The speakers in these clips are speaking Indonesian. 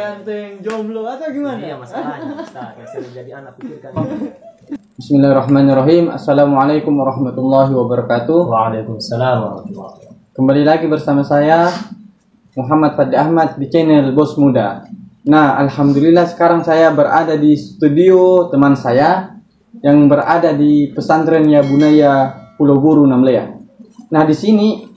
ganteng, jomblo atau gimana? Iya masalahnya Ustaz, yang sering jadi anak pikirkan. Bismillahirrahmanirrahim. Assalamualaikum warahmatullahi wabarakatuh. Waalaikumsalam warahmatullahi wabarakatuh. Kembali lagi bersama saya Muhammad Fadli Ahmad di channel Bos Muda. Nah, alhamdulillah sekarang saya berada di studio teman saya yang berada di pesantren Ya Bunaya Pulau Buru Namlea. Nah, di sini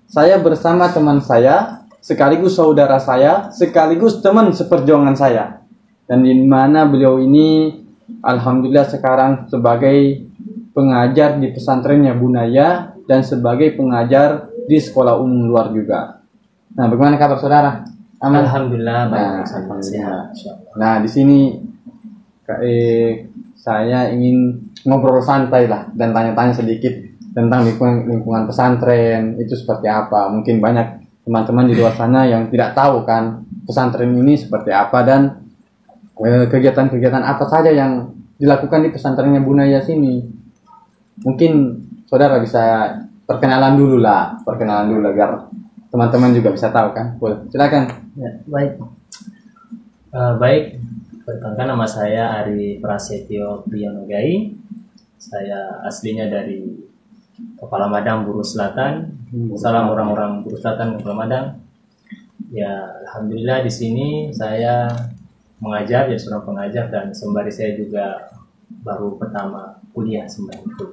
saya bersama teman saya, sekaligus saudara saya, sekaligus teman seperjuangan saya. Dan di mana beliau ini alhamdulillah sekarang sebagai pengajar di pesantren Ya Bunaya dan sebagai pengajar di sekolah umum luar juga. Nah, bagaimana kabar saudara? Aman? Alhamdulillah baik. Nah, alhamdulillah. Nah, di sini saya ingin ngobrol santai lah dan tanya-tanya sedikit tentang lingkungan pesantren itu seperti apa. Mungkin banyak teman-teman di luar sana yang tidak tahu kan pesantren ini seperti apa dan kegiatan-kegiatan apa saja yang dilakukan di pesantren Ya Bunaya sini. Mungkin saudara bisa perkenalan dulu agar teman-teman juga bisa tahu kan. Boleh, silakan. Ya, baik. Baik, perkenalkan nama saya Ari Prasetyo Priyonogai. Saya aslinya dari Kepala Madang Buru Selatan. Salam orang-orang Buru Selatan Kepala Madang. Ya, alhamdulillah di sini saya mengajar, ya seorang pengajar dan sembari saya juga baru pertama kuliah sembari itu.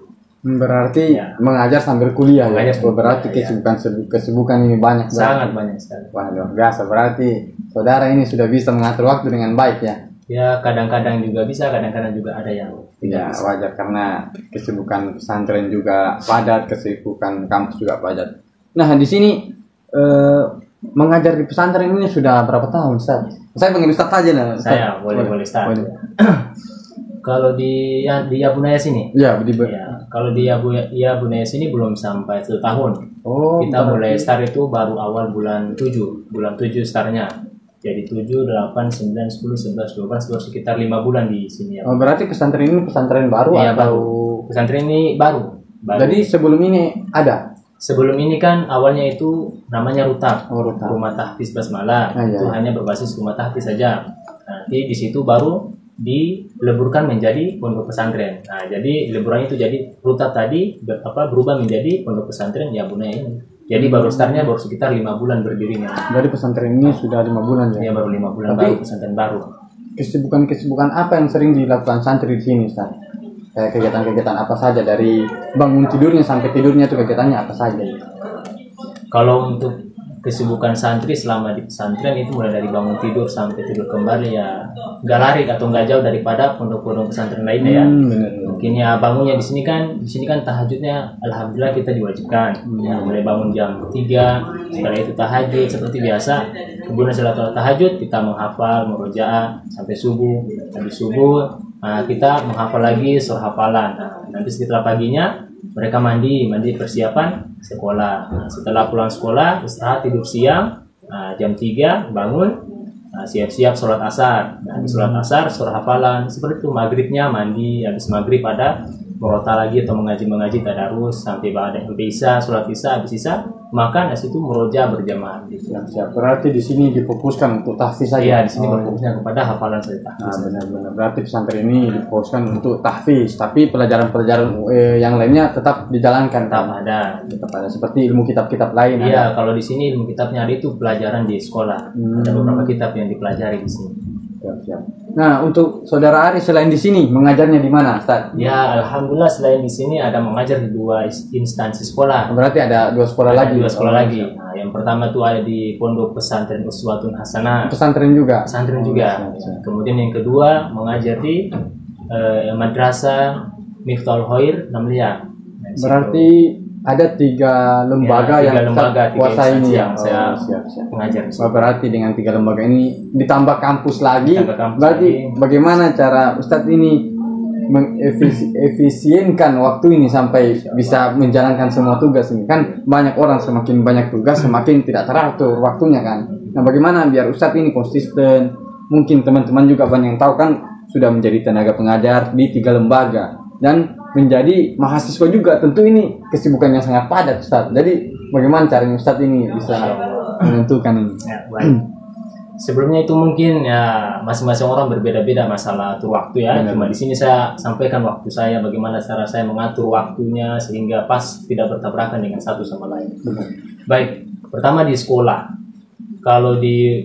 Berarti Ya. mengajar sambil kuliah ya. Mengajar sambil Berarti kuliah, kesibukan ini banyak. Sangat banyak sekali. Wah, luar biasa. Berarti saudara ini sudah bisa mengatur waktu dengan baik ya. Ya, kadang-kadang juga bisa, kadang-kadang juga ada yang Ya, tidak bisa. wajar karena kesibukan pesantren juga padat, kesibukan kampus juga padat. Nah, di sini mengajar di pesantren ini sudah berapa tahun, Ustaz? Saya panggil Ustaz aja lah. Ustaz. Saya boleh Ustaz. Boleh. Kalau di Ya Bunaya sini. Ya, Ya, kalau di Ya Bunaya sini belum sampai 1 tahun. Oh, Kita berarti- mulai start itu baru awal bulan 7. Bulan 7 startnya. Jadi 7, 8, 9, 10, 11, 12, baru sekitar 5 bulan di sini ya. Oh, berarti pesantren ini pesantren baru Iya, atau Pesantren ini baru. Jadi sebelum ini ada? Sebelum ini kan awalnya itu namanya Rutab, Oh, Rutab. Rumah Tahfiz Basmalah. Ah, iya, Itu iya. hanya berbasis rumah tahfiz saja. Nanti di situ baru dileburkan menjadi pondok pesantren. Nah, jadi leburannya itu jadi Rutab tadi berubah menjadi pondok pesantren Ya Bunaya ini. Jadi baru startnya baru sekitar 5 bulan berdirinya. Jadi pesantren ini sudah 5 bulan ya? Ya baru 5 bulan Tapi- baru pesantren baru. Kesibukan apa yang sering dilakukan santri di sini, Ustaz? Kayak kegiatan-kegiatan apa saja dari bangun tidurnya sampai tidurnya itu kegiatannya apa saja? Kalau untuk kesibukan santri selama di pesantren itu mulai dari bangun tidur sampai tidur kembali ya nggak lari atau nggak jauh daripada pondok-pondok pesantren lainnya ya. Benar. Mungkin ya bangunnya di sini kan tahajudnya alhamdulillah kita diwajibkan. Ya, mulai bangun jam 3, setelah itu tahajud seperti biasa. Kemudian setelah tahajud kita menghafal murojaah sampai subuh. Habis subuh kita menghafal lagi surah hafalan. Nanti setelah paginya mereka mandi persiapan sekolah. Setelah pulang sekolah istirahat tidur siang. Jam 3 bangun. Siap-siap sholat asar. Habis sholat asar surah hafalan seperti itu. Maghribnya mandi, habis maghrib ada merota lagi atau mengaji tadarus sampai isya, sholat isya, habis isya makan, habis itu muroja berjamaah gitu. Siap. Berarti di sini difokuskan untuk tahfiz saja. Iya, di sini berfokusnya kepada hafalan saja. Nah, benar-benar. Berarti pesantren ini difokuskan untuk tahfiz, tapi pelajaran-pelajaran yang lainnya tetap dijalankan. Tetap ada. Tetap ada. Seperti ilmu kitab-kitab lain. Iya, kalau di sini ilmu kitabnya ada itu pelajaran di sekolah. Ada beberapa kitab yang dipelajari di sini. Siap. Nah, untuk saudara Ari selain di sini mengajarnya di mana, Ustaz? Ya, alhamdulillah selain di sini ada mengajar di 2 instansi sekolah. Berarti ada 2 sekolah Ada lagi. 2 sekolah lagi. Nah, yang pertama tuh ada di Pondok Pesantren Uswatun Hasanah. Pesantren juga. Pesantren juga. Siap. Kemudian yang kedua mengajar di Madrasah Miftahul Khair Namlia. Nah, di situ. Berarti ada 3 lembaga Ya, 3 yang lembaga, 3 kuasai instansi ini yang ya. saya Siap. mengajar di situ. Oh, berarti dengan 3 lembaga ini ditambah kampus lagi. Ditambah kampus Berarti lagi. bagaimana cara Ustadz ini mengefisienkan waktu ini sampai bisa menjalankan semua tugas ini? Kan banyak orang semakin banyak tugas semakin tidak teratur waktunya kan. Nah, bagaimana biar Ustadz ini konsisten? Mungkin teman-teman juga banyak yang tahu kan sudah menjadi tenaga pengajar di 3 lembaga dan menjadi mahasiswa juga. Tentu ini kesibukan yang sangat padat, Ustadz. Jadi bagaimana caranya Ustadz ini bisa menentukan ini? Ya, baik. Sebelumnya itu mungkin ya masing-masing orang berbeda-beda masalah atur waktu ya. Benar. Cuma di sini saya sampaikan waktu saya, bagaimana cara saya mengatur waktunya sehingga pas tidak bertabrakan dengan satu sama lain. Baik, pertama di sekolah. Kalau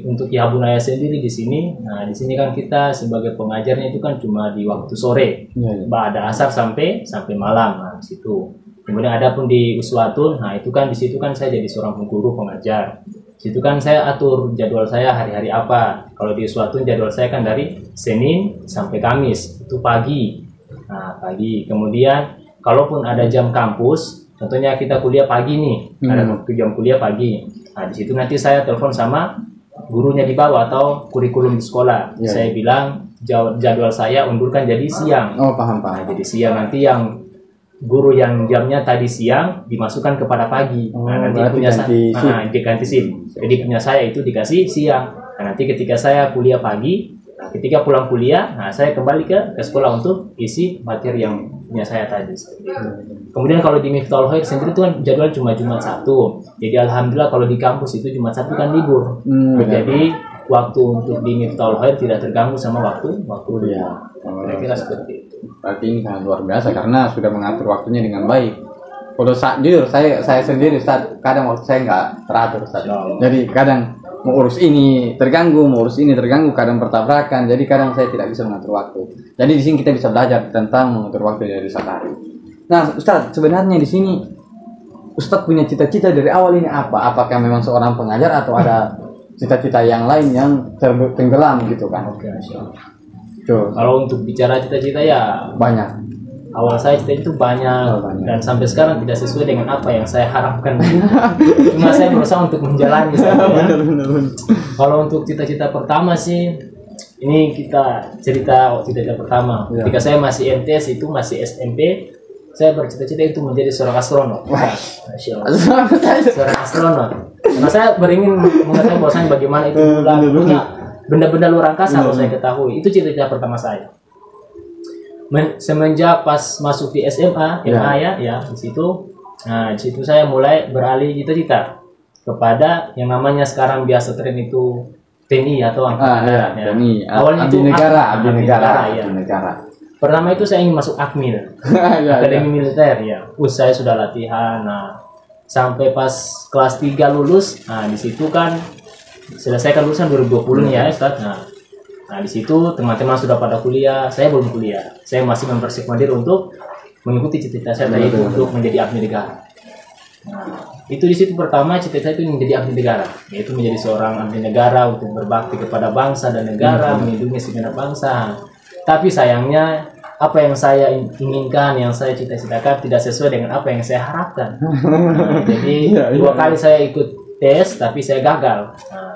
untuk Yabunaya sendiri di sini, nah di sini kan kita sebagai pengajarnya itu kan cuma di waktu sore, ada asar sampai malam, nah di situ. Kemudian ada pun di Uswatun, nah itu kan di situ kan saya jadi seorang guru pengajar. Situ kan saya atur jadwal saya hari-hari apa. Kalau di Uswatun jadwal saya kan dari Senin sampai Kamis, itu pagi. Nah, pagi. Kemudian kalaupun ada jam kampus, contohnya kita kuliah pagi nih, ada waktu jam kuliah pagi. Nah, di situ nanti saya telepon sama gurunya di bawah atau kurikulum di sekolah. Saya bilang jadwal saya undurkan jadi siang. Oh, paham. Nah, jadi siang nanti yang guru yang jamnya tadi siang dimasukkan kepada pagi. Nah, nanti punya saya diganti shift. Jadi punya saya itu dikasih siang. Nah, nanti ketika saya kuliah pagi, nah, ketika pulang kuliah, nah saya kembali ke sekolah untuk isi materi yang punya saya tadi. Kemudian kalau di Miftahul Khair sendiri itu kan jadwal cuma Jumat Sabtu. Jadi alhamdulillah kalau di kampus itu Jumat Sabtu kan libur. Jadi waktu untuk di Miftahul Khair tidak terganggu sama waktu kuliah. Kira-kira seperti itu. Berarti ini sangat luar biasa karena sudah mengatur waktunya dengan baik. Kalau jujur saya sendiri Ustaz, kadang waktu saya nggak teratur Ustaz. Jadi kadang mau urus ini terganggu, kadang bertabrakan. Jadi kadang saya tidak bisa mengatur waktu. Jadi di sini kita bisa belajar tentang mengatur waktu dari Satari. Nah, Ustaz, sebenarnya di sini Ustaz punya cita-cita dari awal ini apa? Apakah memang seorang pengajar atau ada cita-cita yang lain yang tenggelam gitu kan? Oke, kalau untuk bicara cita-cita ya banyak. Awal saya cita itu banyak dan sampai sekarang tidak sesuai dengan apa yang saya harapkan. Cuma saya berusaha untuk menjalani saja. Kalau untuk cita-cita pertama sih, ini kita cerita cita-cita pertama. Ketika saya masih MTS itu masih SMP, saya bercita-cita itu menjadi seorang astronot. Seorang astronot. Karena saya beringin mengetahui bahwasanya bagaimana itu punya benda-benda luar angkasa harus saya ketahui. Itu cita-cita pertama saya. Semenjak pas masuk di SMA, ya di situ. Nah, di situ saya mulai beralih cita-cita kepada yang namanya sekarang biasa tren itu TNI atau angkatan darat. TNI. Awalnya Abdi itu negara. Pertama itu saya ingin masuk Akmil, Akademi Militer ya. Saya sudah latihan. Nah, sampai pas kelas 3 lulus, nah di situ kan selesaikan lulusan 2020 nih ya Ustaz. Nah di situ teman-teman sudah pada kuliah, saya belum kuliah. Saya masih mempersiapkan diri untuk mengikuti cita-cita saya tadi untuk menjadi abdi negara. Nah, itu di situ pertama cita-cita itu menjadi abdi negara, yaitu menjadi seorang abdi negara untuk berbakti kepada bangsa dan negara, melindungi segenap bangsa. Tapi sayangnya apa yang saya inginkan, yang saya cita-citakan tidak sesuai dengan apa yang saya harapkan. Nah, jadi 2 kali saya ikut tes, tapi saya gagal. Nah,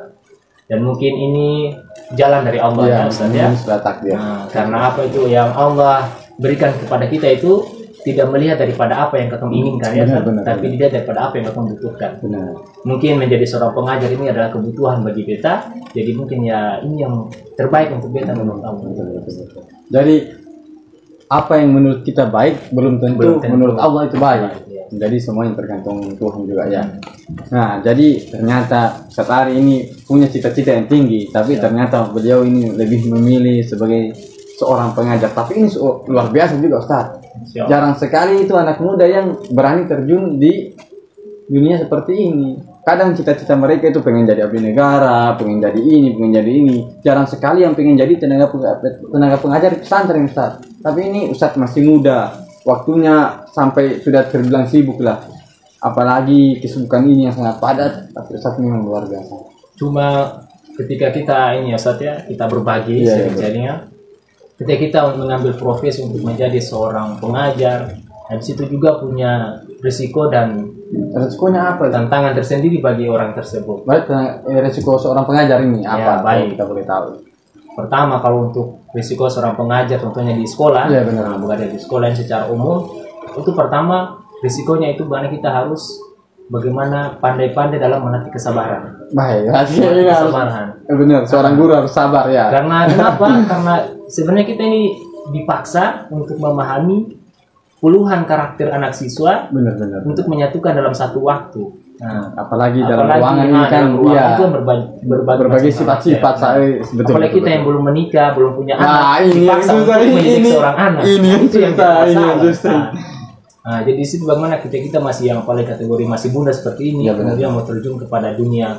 dan mungkin ini jalan dari Allah ya Ustaz ya. Nah, karena apa itu yang Allah berikan kepada kita itu tidak melihat daripada apa yang kita inginkan ya, tapi dilihat daripada apa yang kita butuhkan. Mungkin menjadi seorang pengajar ini adalah kebutuhan bagi beta, jadi mungkin ya ini yang terbaik untuk beta menurut Allah. Jadi apa yang menurut kita baik belum tentu menurut Allah itu baik. Jadi semuanya tergantung Tuhan juga ya. Nah, jadi ternyata Satari ini punya cita-cita yang tinggi, tapi ternyata beliau ini lebih memilih sebagai seorang pengajar. Tapi ini luar biasa juga Ustaz. Jarang sekali itu anak muda yang berani terjun di dunia seperti ini. Kadang cita-cita mereka itu pengen jadi abdi negara, pengen jadi ini. Jarang sekali yang pengen jadi tenaga pengajar di pesantren Ustaz. Tapi ini Ustaz masih muda, waktunya sampai sudah terbilang sibuk lah. Apalagi kesibukan ini yang sangat padat, tapi Ustaz memang luar biasa. Cuma ketika kita ini ya Ustaz ya, kita berbagi jadinya. Ketika kita mengambil profesi untuk menjadi seorang pengajar, di situ juga punya risiko dan resikonya apa? Tantangan tersendiri bagi orang tersebut. Baik, risiko seorang pengajar ini apa? Baik. Kita boleh tahu. Pertama, kalau untuk risiko seorang pengajar contohnya di sekolah, bukan di sekolah yang secara umum, itu pertama risikonya itu karena kita harus bagaimana pandai-pandai dalam melatih kesabaran. Baik, kesabaran. Benar, seorang guru harus sabar ya. Karena kenapa? Karena sebenarnya kita ini dipaksa untuk memahami puluhan karakter anak siswa benar. untuk menyatukan dalam satu waktu. apalagi dalam ruangan ini kan itu berbagai sifat-sifat saya betul. Apalagi kita yang belum menikah, belum punya anak, ini dipaksa untuk mendidik seorang anak. Itu yang masalah. Nah, jadi di situ bagaimana kita masih yang paling kategori masih muda seperti ini, kemudian mau terjun kepada dunia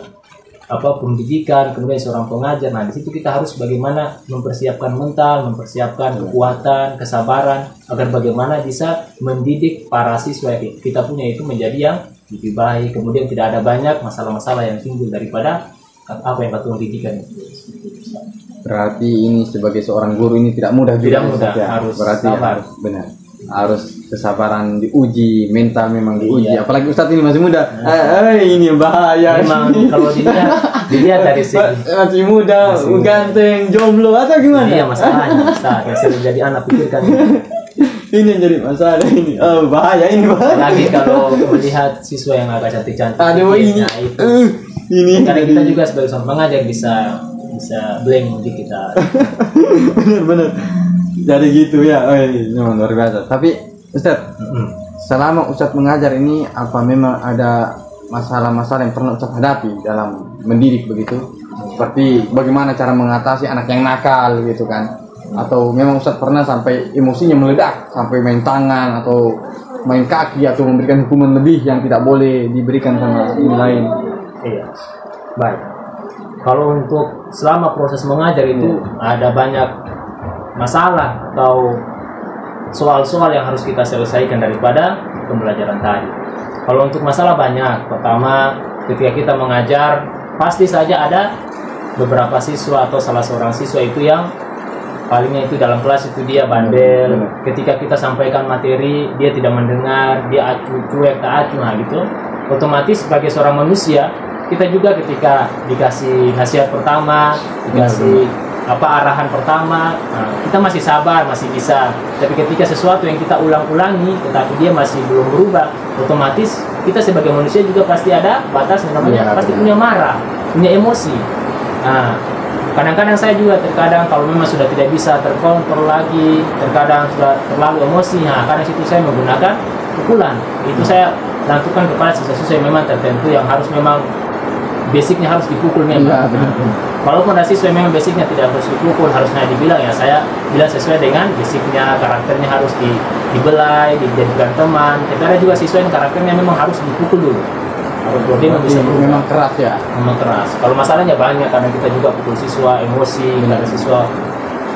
pendidikan, kemudian seorang pengajar. Nah, di situ kita harus bagaimana mempersiapkan mental, mempersiapkan kekuatan, kesabaran agar bagaimana bisa mendidik para siswa yang kita punya itu menjadi yang lebih baik, kemudian tidak ada banyak masalah-masalah yang timbul daripada apa yang kita didikan. Berarti ini sebagai seorang guru ini tidak mudah juga. Tidak mudah, harus sabar. Benar. Harus kesabaran diuji, mental memang diuji. Apalagi Ustadz ini masih muda. Ini bahaya. Memang kalau dilihat dari segi masih muda, ganteng, jomblo atau gimana? Iya masalahnya, yang sering jadi anak pikirkan. Ini yang jadi masalah ini. Bahaya. Lagi kalau melihat siswa yang agak cantik-cantik. Aduh ini. Ini. Karena kita juga sebagai seorang pengajar bisa blank di kita. Benar. Jadi gitu ya. Memang luar biasa. Tapi Ustadz, selama Ustadz mengajar ini apa memang ada masalah-masalah yang pernah Ustadz hadapi dalam mendidik begitu? Seperti bagaimana cara mengatasi anak yang nakal gitu kan? Atau memang Ustadz pernah sampai emosinya meledak sampai main tangan atau main kaki atau memberikan hukuman lebih yang tidak boleh diberikan sama ini lain? Iya, baik. Kalau untuk selama proses mengajar itu ada banyak masalah atau soal-soal yang harus kita selesaikan daripada pembelajaran tadi. Kalau untuk masalah banyak. Pertama, ketika kita mengajar pasti saja ada beberapa siswa atau salah seorang siswa itu yang palingnya itu dalam kelas itu dia bandel. Ketika kita sampaikan materi dia tidak mendengar, dia acuh, cuek, tak acuh, gitu. Otomatis sebagai seorang manusia kita juga ketika dikasih nasihat pertama, dikasih arahan pertama, kita masih sabar, masih bisa. Tapi ketika sesuatu yang kita ulang-ulangi tetapi dia masih belum berubah, otomatis kita sebagai manusia juga pasti ada batas namanya, pasti punya marah, punya emosi. Kadang-kadang saya juga terkadang kalau memang sudah tidak bisa terkontrol lagi, terkadang sudah terlalu emosi, kadang situ saya menggunakan pukulan. Itu saya lakukan kepada siswa-siswa yang memang tertentu yang harus memang basicnya harus dipukul memang. Walaupun ada siswa yang memang basicnya tidak harus dipukul, harusnya dibilang ya saya bilang sesuai dengan basicnya, karakternya harus dibelai, dijadikan teman. Tapi ada juga siswa yang karakternya memang harus dipukul dulu. Dia bisa memang keras ya. Memang keras. Kalau masalahnya banyak, karena kita juga pukul siswa, emosi, ada siswa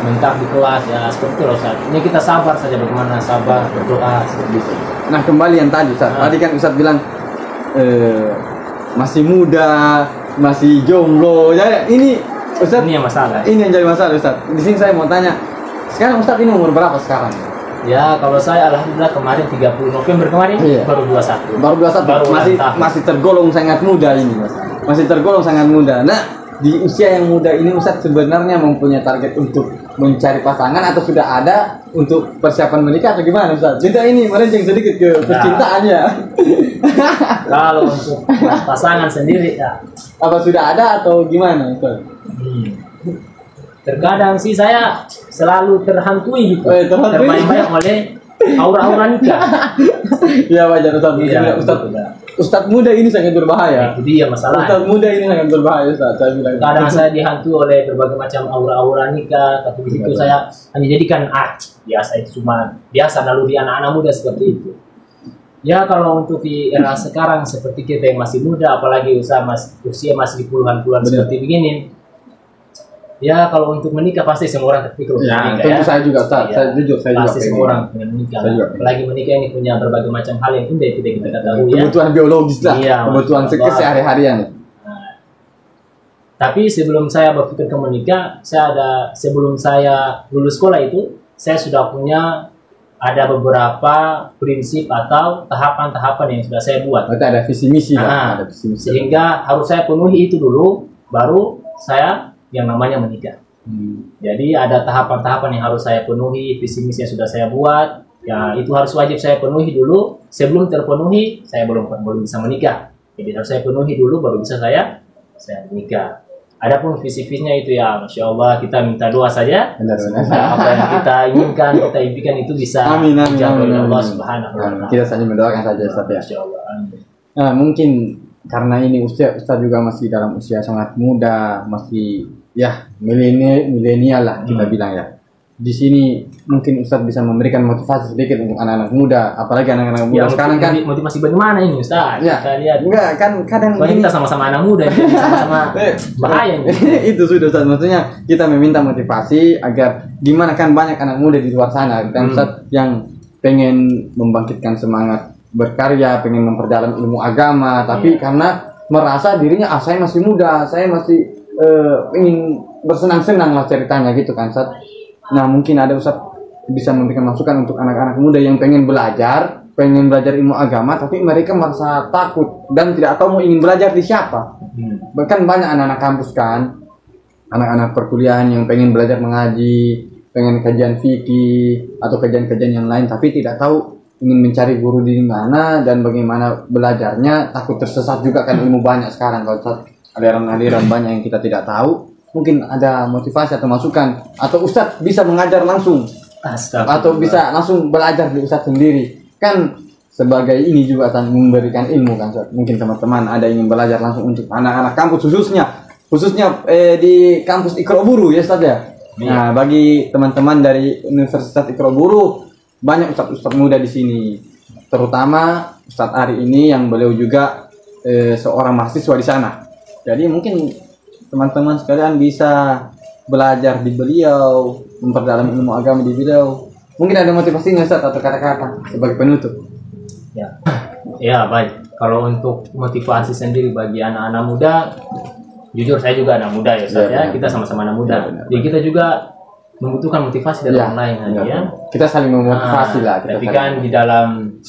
mentak di kelas ya seperti itu loh Ustaz. Ini kita sabar saja, bagaimana sabar, berdoa seperti itu. Nah kembali yang tadi Ustaz. Tadi kan Ustaz bilang masih muda, masih jomblo. Ya ini Ustaz. Ini yang masalah. Ini yang jadi masalah Ustaz. Di sini saya mau tanya, sekarang Ustaz ini umur berapa sekarang? Ya kalau saya alhamdulillah kemarin 30 November kemarin baru 21. Baru masih tergolong sangat muda ini. Masih tergolong sangat muda. Nah, di usia yang muda ini Ustaz sebenarnya mempunyai target untuk mencari pasangan atau sudah ada untuk persiapan menikah atau gimana Ustaz? Kita ini melenceng sedikit ke percintaannya. Kalau untuk pasangan sendiri ya. Apa sudah ada atau gimana Ustaz? Terkadang sih saya selalu terhantui gitu, terbayang-bayang oleh aura-aura nikah. Ya wajar Ustaz. Iya, Ustaz muda ini sangat berbahaya. Itu dia masalah. Ustaz muda ini sangat berbahaya Ustaz. Kadang saya dihantui oleh berbagai macam aura-aura nikah, tapi di situ saya hanya jadikan biasa, itu cuma biasa naluri anak-anak muda seperti itu. Ya kalau untuk di era sekarang seperti kita yang masih muda, apalagi usia masih di puluhan-puluhan seperti begini. Ya kalau untuk menikah pasti semua orang terpikir untuk menikah. Tentu saya juga, saya jujur, saya pasti juga semua orang ingin menikah. Apalagi menikah ini punya berbagai macam hal yang indah tidak kita ketahui ya. Kebutuhan biologis lah, kebutuhan sehari-harian. Tapi sebelum saya berpikir ke menikah, sebelum saya lulus sekolah itu, saya sudah punya ada beberapa prinsip atau tahapan-tahapan yang sudah saya buat. Berarti ada visi misi lah. Sehingga harus saya penuhi itu dulu, baru saya yang namanya menikah. Jadi ada tahapan-tahapan yang harus saya penuhi, visi misi yang sudah saya buat, ya itu harus wajib saya penuhi dulu. Sebelum terpenuhi, saya belum bisa menikah. Jadi harus saya penuhi dulu, baru bisa saya menikah. Adapun visi-visinya itu ya, Masya Allah, kita minta doa saja. Apa yang kita inginkan, kita impikan itu bisa dijawab oleh Allah Subhanahu wa Ta'ala. Kita saja mendoakan saja, Ustaz ya. Masya Allah. Amin. Nah, mungkin karena ini Ustaz juga masih dalam usia sangat muda, masih ya milenial lah kita bilang ya. Di sini mungkin Ustaz bisa memberikan motivasi sedikit untuk anak-anak muda, apalagi anak-anak muda sekarang kan. Motivasi bagaimana ini Ustaz? Ya, Kita lihat. enggak kan kadang Soalnya kita sama-sama anak muda, jadi sama-sama bahaya nih. Itu sudah Ustaz, maksudnya kita meminta motivasi agar gimana kan banyak anak muda di luar sana kan Ustaz yang pengen membangkitkan semangat berkarya, pengen memperdalam ilmu agama, tapi karena merasa dirinya saya masih muda, saya masih ingin bersenang-senang lah ceritanya gitu kan Ustaz. Nah mungkin ada Ustaz bisa memberikan masukan untuk anak-anak muda yang pengen belajar ilmu agama, tapi mereka merasa takut dan tidak tahu mau ingin belajar di siapa. Bahkan banyak anak-anak kampus kan, anak-anak perkuliahan yang pengen belajar mengaji, pengen kajian fikih atau kajian-kajian yang lain, tapi tidak tahu ingin mencari guru di mana dan bagaimana belajarnya, takut tersesat juga kan. Ilmu banyak sekarang kalau Ustaz, aliran-aliran banyak yang kita tidak tahu. Mungkin ada motivasi atau masukan, atau Ustadz bisa mengajar langsung, atau bisa langsung belajar di Ustadz sendiri kan, sebagai ini juga kan memberikan ilmu kan Ustadz. Mungkin teman-teman ada yang ingin belajar langsung untuk anak-anak kampus khususnya di kampus Ikroburu ya Ustadz ya. Nah bagi teman-teman dari Universitas Ikroburu banyak Ustadz muda di sini, terutama Ustadz Ari ini yang beliau juga seorang mahasiswa di sana. Jadi mungkin teman-teman sekalian bisa belajar di beliau, memperdalam ilmu agama di beliau. Mungkin ada motivasinya Ustaz atau kata-kata sebagai penutup. Ya baik. Kalau untuk motivasi sendiri bagi anak-anak muda, jujur saya juga anak muda ya Ustaz ya. Kita sama-sama anak muda. Jadi kita juga membutuhkan motivasi dari orang lain ya. Kita saling memotivasi lah. Tapi kan di dalam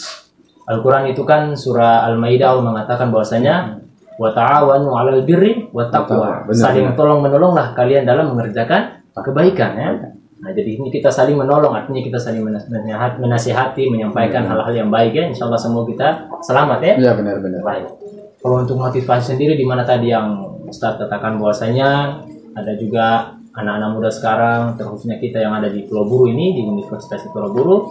Al-Quran itu kan surah Al-Maidah mengatakan bahwasanya wa ta'awanu 'alal birri wat taqwa. Saling tolong-menolonglah kalian dalam mengerjakan kebaikan ya. Nah, jadi ini kita saling menolong, artinya kita saling menasihati, menyampaikan hal-hal yang baik ya. Insyaallah semua kita selamat ya. Iya benar-benar. Baik. Kalau untuk motivasi sendiri di mana tadi yang Ustaz katakan bahwasanya ada juga anak-anak muda sekarang, terkhususnya kita yang ada di Pulau Buru ini, di Universitas Pulau Buru,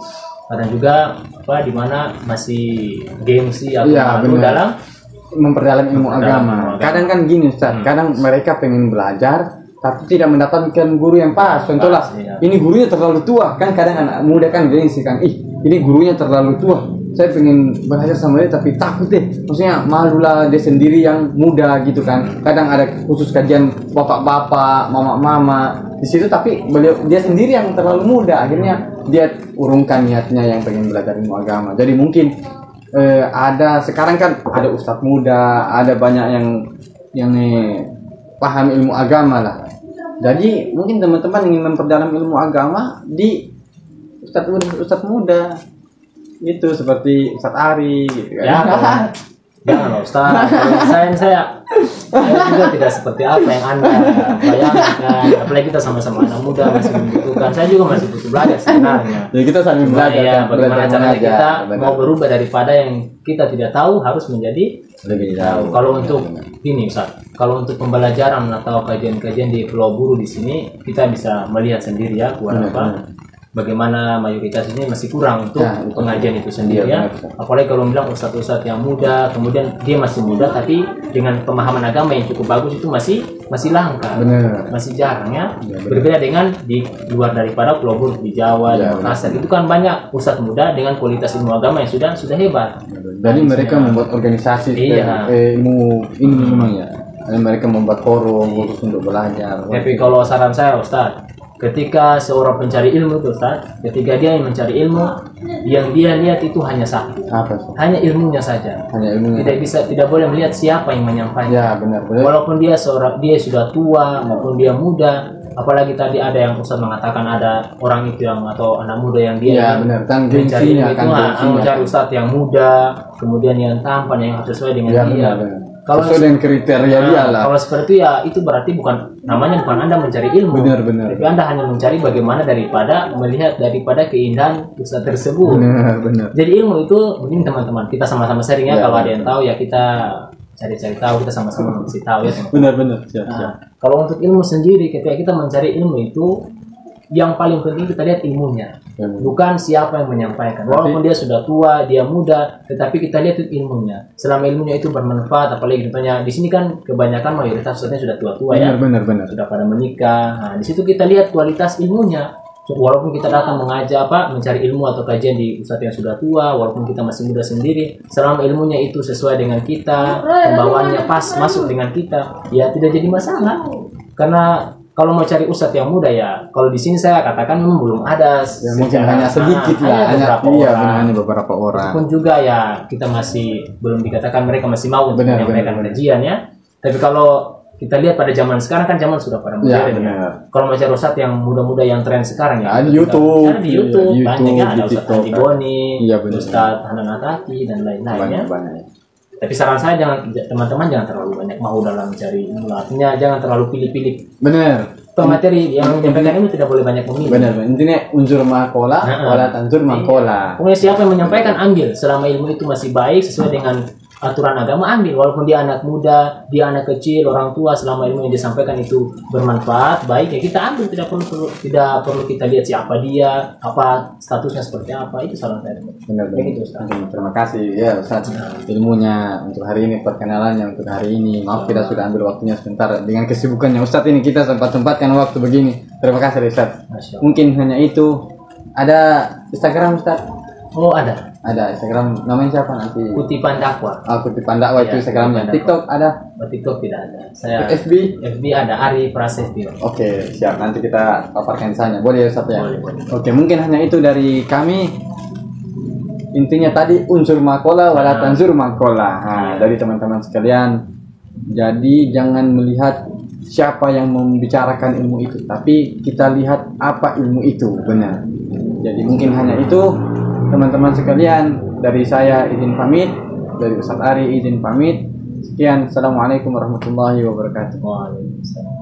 kadang juga di mana masih gengsi atau malu dalam memperdalam ilmu agama. Kadang kan gini Ustaz, kadang mereka pengen belajar tapi tidak mendapatkan guru yang pas. Contohlah, ini gurunya terlalu tua. Kan kadang anak muda kan gengsi kan, ini gurunya terlalu tua. Saya pengen belajar sama dia tapi takut deh. Maksudnya malu lah dia sendiri yang muda gitu kan. Kadang ada khusus kajian bapak-bapak, mama-mama di situ, tapi dia sendiri yang terlalu muda. Akhirnya dia urungkan niatnya yang pengen belajar ilmu agama. Jadi mungkin ada sekarang kan ada ustadz muda, ada banyak yang paham ilmu agama lah. Jadi mungkin teman-teman ingin memperdalam ilmu agama di ustadz muda gitu, seperti Ustadz Ari gitu kan. Jangan Ustaz, saya juga tidak seperti apa yang Anda bayangkan. Apalagi kita sama-sama anak muda, masih membutuhkan. Saya juga masih butuh belajar sebenarnya. Jadi kita saling belajar. Ya, bagaimana caranya kita mau berubah daripada yang kita tidak tahu harus menjadi lebih tahu. Kalau untuk ini Ustaz, kalau untuk pembelajaran atau kajian-kajian di Pulau Buru di sini, kita bisa melihat sendiri ya bagaimana mayoritas ini masih kurang untuk pengajian itu sendiri ya. Apalagi kalau bilang ustadz-ustadz yang muda, kemudian dia masih muda tapi dengan pemahaman agama yang cukup bagus itu masih langka, masih jarang ya. Berbeda dengan di luar daripada Pulau Buru, di Jawa, di Makassar itu kan banyak ustadz muda dengan kualitas ilmu agama yang sudah hebat. Jadi mereka membuat organisasi ilmu ini memang ya. Mereka membuat forum khusus untuk belajar. Tapi kalau saran saya Ustadz, ketika seorang pencari ilmu itu Ustaz, ketika dia yang mencari ilmu, yang dia lihat itu hanya satu. Apa? Hanya ilmunya saja. Hanya ilmunya. Tidak boleh melihat siapa yang menyampaikan. Ya, benar. Walaupun dia sudah tua maupun dia muda, apalagi tadi ada yang Ustaz mengatakan ada orang itu yang atau anak muda yang dia mencari ilmu itu mencari Ustaz yang muda, kemudian yang tampan yang sesuai dengan dia. Kalau sesuai dengan kriteria dia lah. Kalau seperti itu berarti bukan Anda mencari ilmu. Benar. Tapi Anda hanya mencari bagaimana daripada keindahan ustaz tersebut. Benar. Jadi ilmu itu begini teman-teman, kita sama-sama sharing ya. Kalau ada yang tahu ya kita cari tahu, kita sama-sama mesti tahu ya. Benar. Nah, kalau untuk ilmu sendiri, ketika kita mencari ilmu itu yang paling penting kita lihat ilmunya, Ilmu. bukan siapa yang menyampaikan. Walaupun dia sudah tua, dia muda, tetapi kita lihat itu ilmunya. Selama ilmunya itu bermanfaat, apalagi contohnya di sini kan kebanyakan mayoritas ustadznya sudah tua-tua ya, Benar. sudah pada menikah. Nah, di situ kita lihat kualitas ilmunya. Walaupun kita datang mengajar mencari ilmu atau kajian di ustadz yang sudah tua, walaupun kita masih muda sendiri, selama ilmunya itu sesuai dengan kita, pembawaannya pas masuk dengan kita, ya tidak jadi masalah. Karena kalau mau cari ustadz yang muda ya, kalau di sini saya katakan memang belum ada. Ya, mungkin hanya sedikit lah, hanya beberapa orang. Pun juga ya kita masih belum dikatakan mereka masih mau untuk Benar. menyampaikan kajian ya. Tapi kalau kita lihat pada zaman sekarang kan zaman sudah pada modern ya. Kalau mau cari ustadz yang muda-muda yang tren sekarang ya, di YouTube, di YouTube banyak ya, ada di Ustadz TikTok. Andi Boni, Iya, benar. Ustadz Hanan Ataki dan lain-lainnya. Banyak. Tapi saran saya teman-teman jangan terlalu banyak mau dalam mencari ilmu. Artinya jangan terlalu pilih-pilih. Benar. Pemateri yang menyampaikan ilmu tidak boleh banyak memilih. Benar. Intinya unsur makola, wala tanzur makola. Pokoknya siapa yang menyampaikan ambil, selama ilmu itu masih baik sesuai dengan aturan agama ambil, walaupun dia anak muda, dia anak kecil, orang tua, selama ilmu yang disampaikan itu bermanfaat, baik ya kita ambil, tidak perlu kita lihat siapa dia, apa statusnya seperti apa, itu saran saya. Benar. Begitu, Ustaz. Terima kasih ya Ustaz ilmunya untuk hari ini, perkenalannya untuk hari ini. Maaf kita sudah ambil waktunya sebentar dengan kesibukannya Ustaz ini, kita sempat-sempatkan waktu begini. Terima kasih Ustaz. Masya Allah. Mungkin hanya itu. Ada Instagram Ustaz? Oh ada Instagram, namanya siapa nanti? Kutipan dakwah. Kutipan dakwah itu Ya, Instagramnya. Kutipan TikTok ada? TikTok tidak ada. Saya FB? FB ada Ari Prasetyo. Oke, siap. Nanti kita paparkan sana. Boleh ya Ustaz ya? Boleh. Oke, mungkin hanya itu dari kami. Intinya tadi unsur makola wala tanzur makola. Nah, dari teman-teman sekalian. Jadi jangan melihat siapa yang membicarakan ilmu itu, tapi kita lihat apa ilmu itu, benar. Jadi mungkin hanya itu teman-teman sekalian. Dari saya izin pamit, dari Ustaz Ari izin pamit. Sekian, assalamualaikum warahmatullahi wabarakatuh. Waalaikumsalam.